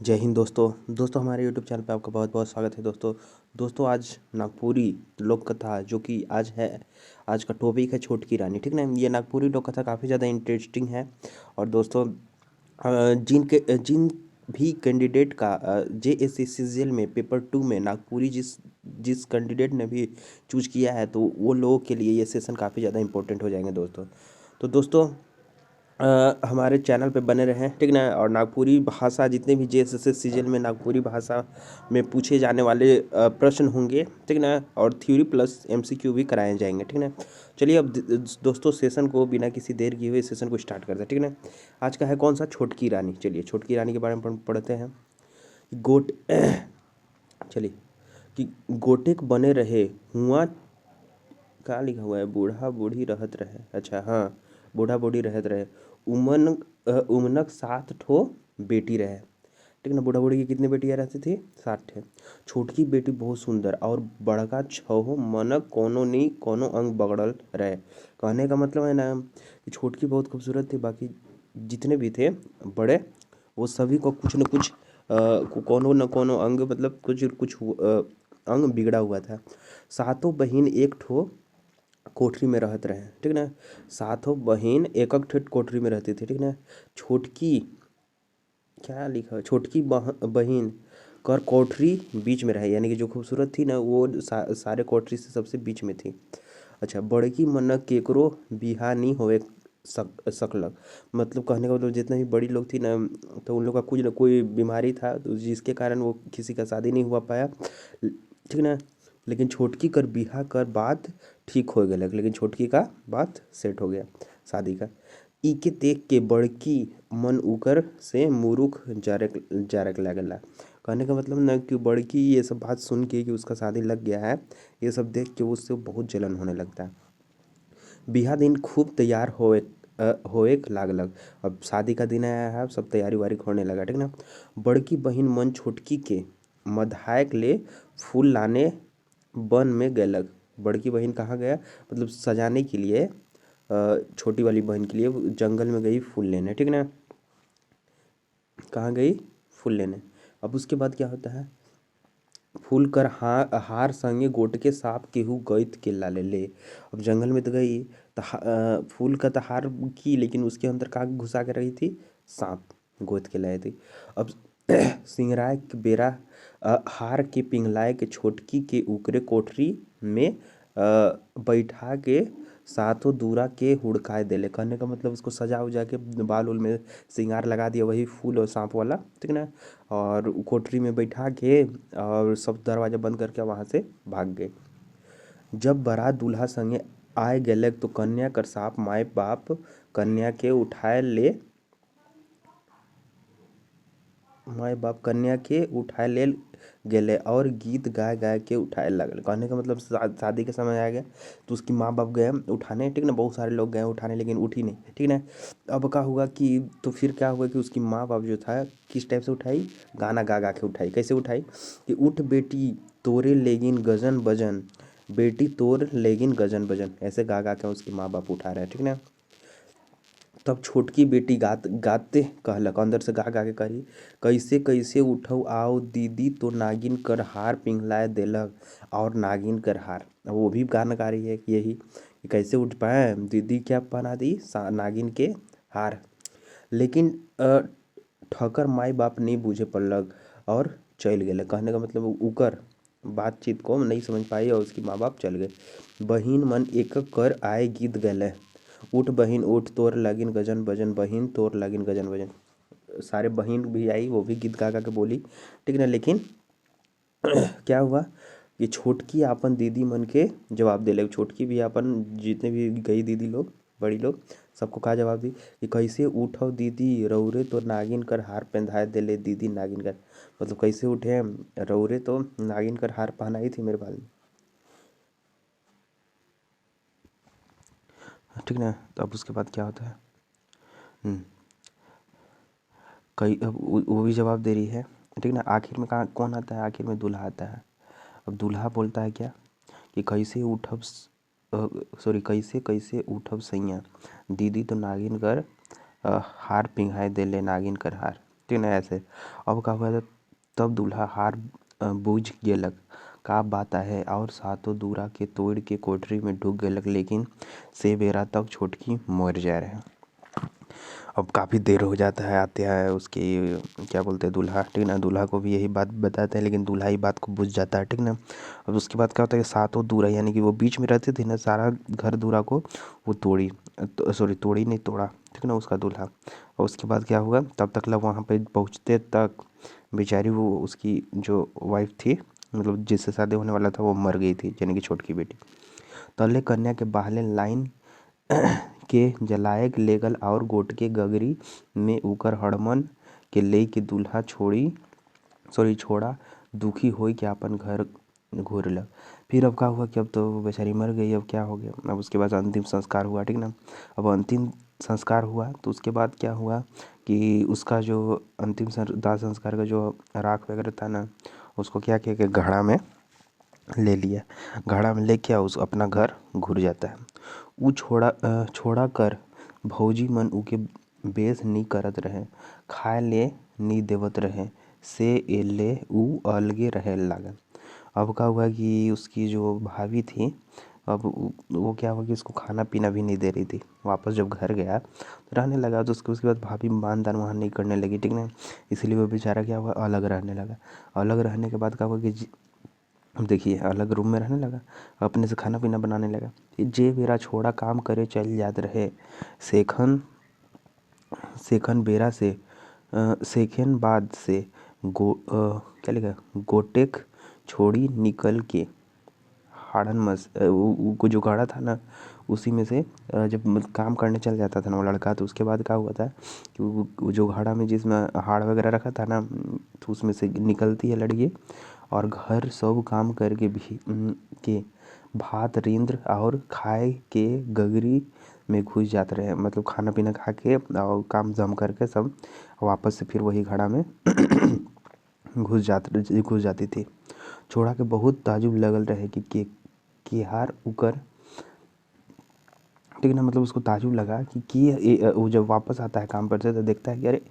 जय हिंद दोस्तों हमारे यूट्यूब चैनल पे आपका बहुत बहुत स्वागत है दोस्तों आज नागपुरी लोक कथा जो कि आज का टॉपिक है छोटकी रानी। ठीक ना। ये नागपुरी लोक कथा काफ़ी ज़्यादा इंटरेस्टिंग है। और दोस्तों जिन भी कैंडिडेट का JSCCGL में पेपर 2 में नागपुरी जिस जिस कैंडिडेट ने भी चूज किया है तो वो लोगों के लिए ये सेशन काफ़ी ज़्यादा इंपॉर्टेंट हो जाएंगे दोस्तों। तो दोस्तों हमारे चैनल पे बने रहें। ठीक ना। और नागपुरी भाषा जितने भी JSSCGL में नागपुरी भाषा में पूछे जाने वाले प्रश्न होंगे। ठीक ना। और थ्योरी प्लस MCQ भी कराए जाएंगे। ठीक ना। चलिए अब दोस्तों सेशन को बिना किसी देर किए हुए सेशन को स्टार्ट करते हैं। ठीक ना। आज का है कौन सा, छोटकी रानी। चलिए छोटकी रानी के बारे में पढ़ते हैं। गोट चलिए कि गोटेक बने रहे हुआ, क्या लिखा हुआ है, बूढ़ा बूढ़ी रहत रहे। अच्छा हाँ, बूढ़ा बूढ़ी रहत रहे। उमनक 7 ठो बेटी रहे। ठीक ना। बूढ़ा बूढ़ी की कितनी बेटियां रहती थी? 7 ठे। छोटकी बेटी बहुत सुंदर और बड़का 6 मनक कोनो नी कोनो अंग बगड़ल रहे। कहने का मतलब है ना कि छोटकी बहुत खूबसूरत थी, बाकी जितने भी थे बड़े वो सभी को कुछ न कुछ कोनो न कोनो अंग मतलब कुछ कुछ अंग बिगड़ा हुआ था। सातों बहिन एक ठो कोठरी में रहत रहे। ठीक ना। सातों बहन एक एक ठेठ कोठरी में रहती थी। ठीक ना। छोटकी, क्या लिखा है, छोटकी बहन कर कोठरी बीच में रहे, यानी कि जो खूबसूरत थी ना वो सारे कोठरी से सबसे बीच में थी। अच्छा, बड़की मनक केकरो बिहा नहीं होवे सकलक। मतलब कहने का मतलब जितने भी बड़ी लोग थी ना तो उन लोग का कुछ ना कोई बीमारी था तो जिसके कारण वो किसी का शादी नहीं हुआ पाया। ठीक ना। लेकिन छोटकी कर बिहा कर बात ठीक हो गया, लेकिन छोटकी का बात सेट हो गया शादी का। इके देख के बड़की मन उकर से मुरुख जारक लागला। कहने का मतलब ना कि बड़की ये सब बात सुन के कि उसका शादी लग गया है, ये सब देख के उससे बहुत जलन होने लगता है। बिहा दिन खूब तैयार होए लागलक। अब शादी का दिन आया है, सब तैयारी वारी होने लगा। ठीक ना। बड़की बहिन मन छोटकी के मधायक ले फूल लाने वन में गैलक। बड़की बहन कहाँ गया, मतलब सजाने के लिए, छोटी वाली बहन के लिए वो जंगल में गई फूल लेने। ठीक ना। कहाँ गई? फूल लेने। अब उसके बाद क्या होता है, फूल कर हार संगे गोटके सांप केहू गैत के लाले ले। अब जंगल में तो गई तो फूल का तो हार की, लेकिन उसके अंदर का घुसा के रही थी, सांप गोद के लाए थी। अब सिंगराय के बेरा हार के पिंगलाए के छोटकी के उकरे कोठरी में बैठा के साथों दूरा के हुड़काए देले। कहने का मतलब उसको सजा उजा के बाल उल में सिंगार लगा दिया, वही फूल और सांप वाला। ठीक ना। और कोठरी में बैठा के और सब दरवाजा बंद करके वहाँ से भाग गए। जब बारात दूल्हा संगे आए गेलक तो कन्या कर साप माए बाप कन्या के उठाए ले माए बाप कन्या के उठाए ले गेले और गीत गाय गाय के उठाए लगल। कहने का मतलब शादी के समय आ गया तो उसकी माँ बाप गए उठाने। ठीक ना। बहुत सारे लोग गए उठाने लेकिन उठी नहीं। ठीक ना। अब क्या हुआ कि तो फिर क्या हुआ कि उसकी माँ बाप जो था किस टाइप से उठाई, गाना गा गा के उठाई। कैसे उठाई कि उठ बेटी तोरे लेगिन गजन बजन, बेटी तोर लेगिन गजन बजन, ऐसे गा गा के उसकी माँ बाप उठा रहे हैं। ठीक ना। तब छोटकी बेटी गाते कहलक, अंदर से गा गा के कही, कैसे कैसे उठौ आओ दीदी तो नागिन कर हार पिघलाए देलक। और नागिन कर हार, वो भी गाना गा रही है कि यही कि कैसे उठ पाए, दीदी क्या पहना दी, नागिन के हार। लेकिन ठकर माई बाप नहीं बूझे पड़लक और चल गए। कहने का मतलब उकर बातचीत को नहीं समझ पाई और उसकी माँ बाप चल गए। बहिन मन एक कर आए गीत गले, उठ बहिन उठ तोर लागिन गजन बजन, बहिन तोर लागिन गजन बजन। सारे बहिन भी आई, वो भी गीत गा गा के बोली। ठीक ना। लेकिन क्या हुआ कि छोटकी अपन दीदी मन के जवाब दे ले। छोटकी भी अपन जितने भी गई दीदी लोग बड़ी लोग सबको कहा जवाब दी कि कैसे उठो दीदी रौरे तो नागिन कर हार पहनाए देले दीदी नागिन कर। मतलब कैसे उठे हम, रौरे तो नागिन कर हार पहनाई थी मेरे बाल में। ठीक ना। तो अब उसके बाद क्या होता है, कई अब वो भी जवाब दे रही है। ठीक ना। आखिर में कहाँ कौन आता है, आखिर में दूल्हा आता है। अब दूल्हा बोलता है क्या कि कैसे उठब, सॉरी, कैसे कैसे उठब सैया, दीदी तो नागिन कर हार पिंघाए देले नागिन कर हार। ठीक ना ऐसे। अब का हुआ तब दूल्हा हार बूझ गेलक का बात है और सातों दूरा के तोड़ के कोठरी में ढुक गेलक, लेकिन से बेरा तक छोटकी मर जा रहे। अब काफ़ी देर हो जाता है, आते हैं उसकी क्या बोलते हैं दूल्हा, ठीक ना। दूल्हा को भी यही बात बताते हैं, लेकिन दूल्हा ही बात को बुझ जाता है, ठीक ना। अब उसके बाद क्या होता है कि सातों दूरा यानी कि वो बीच में रहते थे ना, सारा घर दूरा को वो तोड़ी, सॉरी तोड़ी नहीं तोड़ा, ठीक ना, उसका दूल्हा। और उसके बाद क्या हुआ, तब तक लोग वहाँ पे पहुँचते तक बेचारी वो उसकी जो वाइफ थी, मतलब जिससे शादी होने वाला था, वो मर गई थी, यानी कि छोटकी बेटी। तले कन्या के बहाले लाइन के जलाए लेगल और गोट के गगरी में उकर हड़मन के ले के दूल्हा छोड़ा दुखी होई के अपन घर घूरलक। फिर अब क्या हुआ कि अब तो वो बेचारी मर गई, अब क्या हो गया। अब उसके बाद अंतिम संस्कार हुआ, ठीक ना। अब अंतिम संस्कार हुआ तो उसके बाद क्या हुआ कि उसका जो अंतिम दाह संस्कार का जो राख वगैरह था ना, उसको क्या किया कि घड़ा में ले लिया। घड़ा में लेके उस अपना घर घुर जाता है। ऊ छोड़ा कर भौजी मन उके बेस नी करत रहे, खाए ले नी देवत रहे, से एले ऊ अलगे रहे लागल। अब क्या हुआ कि उसकी जो भाभी थी, अब वो क्या हुआ कि उसको खाना पीना भी नहीं दे रही थी। वापस जब घर गया तो रहने लगा, तो उसके बाद भाभी मानदान वहाँ नहीं करने लगी, ठीक ना। इसीलिए वो बेचारा क्या हुआ, अलग रहने लगा। अलग रहने के बाद क्या हुआ कि अब देखिए अलग रूम में रहने लगा, अपने से खाना पीना बनाने लगा। जे बेरा छोड़ा काम करे चल जात रहे, सेखन सेखन बेरा से सेखेन बाद से क्या लिखा, गोटेक छोड़ी निकल के हाड़न को जो गाड़ा था ना, उसी में से जब काम करने चल जाता था ना वो लड़का, तो उसके बाद क्या हुआ था कि वो जो घड़ा में जिसमें हाड़ वगैरह रखा था ना, तो उसमें से निकलती है लड़की और घर सब काम करके भी के भात रींद्र और खाए के गगरी में घुस जाते रहे। मतलब खाना पीना खा के और काम जम करके सब वापस से फिर वही घड़ा में घुस जाती थी। छोड़ा के बहुत ताजुब लगल रहे कि केहार उकर, ठीक ना। मतलब उसको ताजुब लगा कि वो जब वापस आता है काम पर से तो देखता है कि अरे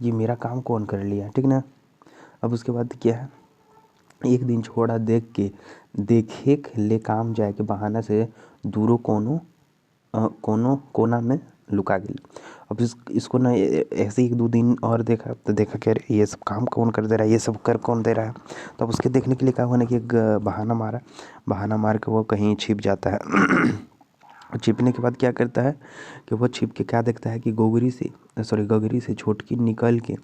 ये मेरा काम कौन कर लिया, ठीक ना। अब उसके बाद क्या है, एक दिन छोड़ा देखे ले काम जाए के बहाना से दूरो कोनो कोना में लुका गई। अब इसको ना ऐसे एक दो दिन और देखा तो देखा कि अरे ये सब काम कौन कर दे रहा है, ये सब कर कौन दे रहा है। तो अब उसके देखने के लिए क्या हुआ ना कि एक बहाना मार के वो कहीं छिप जाता है। छिपने के बाद क्या करता है कि वो छिप के क्या देखता है कि गगरी से छोटकी निकल के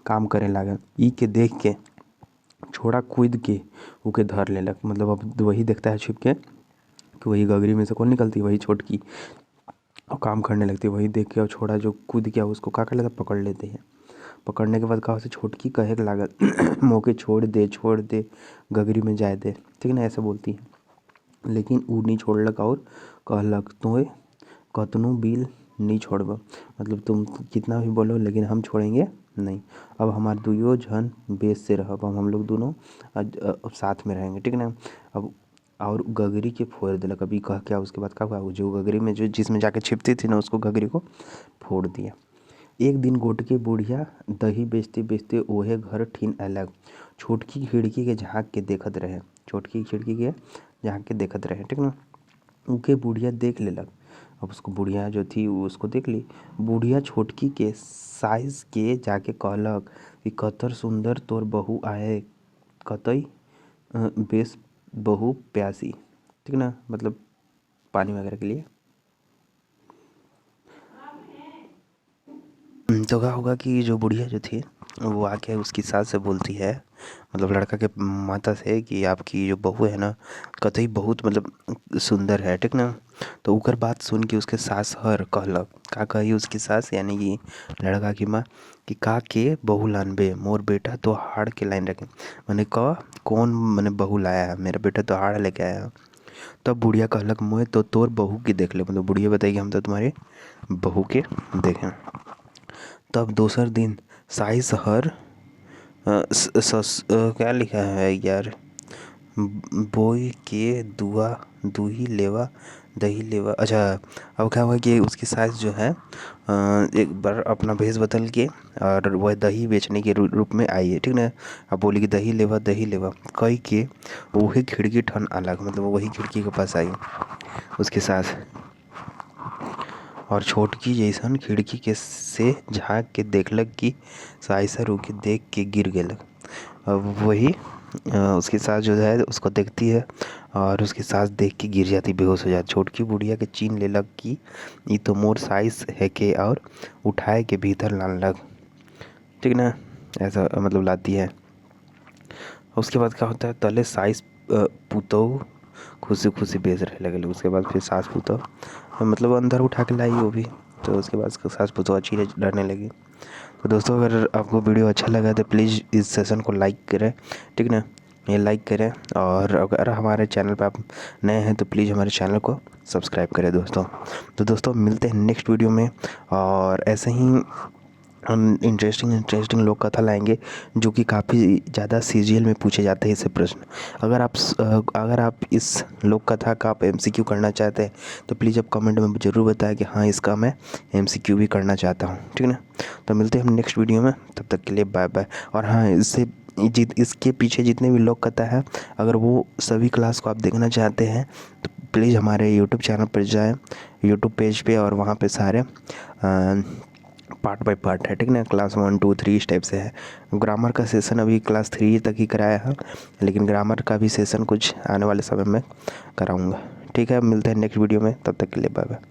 काम करे लागल। ई के देख के छोड़ा कूद के ओके धर लेलक। मतलब अब वही देखता है छिप के कि वही गगरी में से कौन निकलती है, वही छोटकी, और काम करने लगती है। वही देख के और छोड़ा जो कूद गया उसको क्या कर लेता, पकड़ लेते हैं। पकड़ने के बाद कहा से छोटकी कहे के लागल मौके छोड़ दे गगरी में जाए दे, ठीक ना, ऐसे बोलती है। लेकिन ऊ नहीं छोड़लक और कहलक तोय कतनो बिल नहीं छोड़ब, मतलब तुम कितना भी बोलो लेकिन हम छोड़ेंगे नहीं। अब हमारे दुइयो जन बेस से रहब, अब हम लोग दोनों अब साथ में रहेंगे, ठीक ना। अब और गगरी के फोड़ दिलक। अभी कह क्या उसके बाद क्या हुआ, जो गगरी में जो जिसमें जाके छिपती थी ना, उसको गगरी को फोड़ दिया। एक दिन गोटके बुढ़िया दही बेचते ओहे घर ठीन अलग, छोटकी खिड़की के झाँक के देखत रहे, ठीक ना। उके बुढ़िया देख लेलक। अब उसको बुढ़िया जो थी वो उसको देख ली। बुढ़िया छोटकी के साइज के जाके कहलक कि कतर सुंदर तोर बहू आए, कतई बेस बहू प्यासी, ठीक ना, मतलब पानी वगैरह के लिए। तो क्या होगा कि जो बुढ़िया जो थी वो आके उसकी सास से बोलती है, मतलब लड़का के माता से, कि आपकी जो बहू है ना कतई बहुत मतलब सुंदर है, ठीक ना। तो उकर बात सुन के उसके सास हर कहलक, का कही उसकी सास यानी कि लड़का की माँ, कि का के बहू लानबे, मोर बेटा तो हाड़ के लाइन रखे। मैंने कहा कौन मैंने बहू लाया है, मेरा बेटा तो हाड़ लेके आया है। तब बुढ़िया कहलक मोए तो तोर बहू की देख ले, मतलब बुढ़िया बताई कि हम तो तुम्हारे बहू के देखें। तब दोसर दिन साई सहर क्या लिखा है यार, बोई के दुआ दूही लेवा दही लेवा। अच्छा, अब क्या हुआ कि उसकी सास जो है एक बार अपना भेष बदल के और वह दही बेचने के रूप में आई है, ठीक ना। अब बोली कि दही लेवा कही के वही खिड़की ठन अलग, मतलब वही खिड़की के पास आई उसके सास, और छोटकी जैसन खिड़की के से झाँक के देखलक कि साइसा रूके देख के गिर गेलक। अब वही उसकी सास जो है उसको देखती है और उसकी सास देख के गिर जाती, बेहोश हो जाती। छोटकी बुढ़िया के चीन लेलक कि ये तो मोर साइस है के, और उठाए के भीतर लानलक, ठीक ना। ऐसा मतलब लाती है। उसके बाद क्या होता है, तले साइस पुतौ खुशी खुशी बेच रहे लगे। उसके बाद फिर सास पुतौ मतलब अंदर उठा के लाई वो भी, तो उसके बाद सास पुतौ अच्छी डरने लगी। तो दोस्तों, अगर आपको वीडियो अच्छा लगा तो प्लीज़ इस सेशन को लाइक करें, ठीक ना। ये लाइक करें, और अगर हमारे चैनल पर आप नए हैं तो प्लीज़ हमारे चैनल को सब्सक्राइब करें दोस्तों। तो दोस्तों, मिलते हैं नेक्स्ट वीडियो में, और ऐसे ही हम इंटरेस्टिंग लोक कथा लाएंगे जो कि काफ़ी ज़्यादा सीजीएल में पूछे जाते हैं इससे प्रश्न। अगर आप इस लोक कथा का आप एमसीक्यू करना चाहते हैं तो प्लीज़ आप कमेंट में ज़रूर बताएं कि हाँ, इसका मैं एमसीक्यू भी करना चाहता हूँ, ठीक ना। तो मिलते हैं हम नेक्स्ट वीडियो में, तब तक के लिए बाय बाय। और हाँ, इसके पीछे जितने भी लोक कथा है, अगर वो सभी क्लास को आप देखना चाहते हैं तो प्लीज़ हमारे यूट्यूब चैनल पर जाएँ, यूट्यूब पेज पे, और वहाँ पे सारे पार्ट बाय पार्ट है, ठीक ना। क्लास 1 2 3 इस टाइप से है। ग्रामर का सेशन अभी क्लास 3 तक ही कराया है, लेकिन ग्रामर का भी सेशन कुछ आने वाले समय में कराऊंगा, ठीक है। मिलते हैं नेक्स्ट वीडियो में, तब तक के लिए बाय बाय।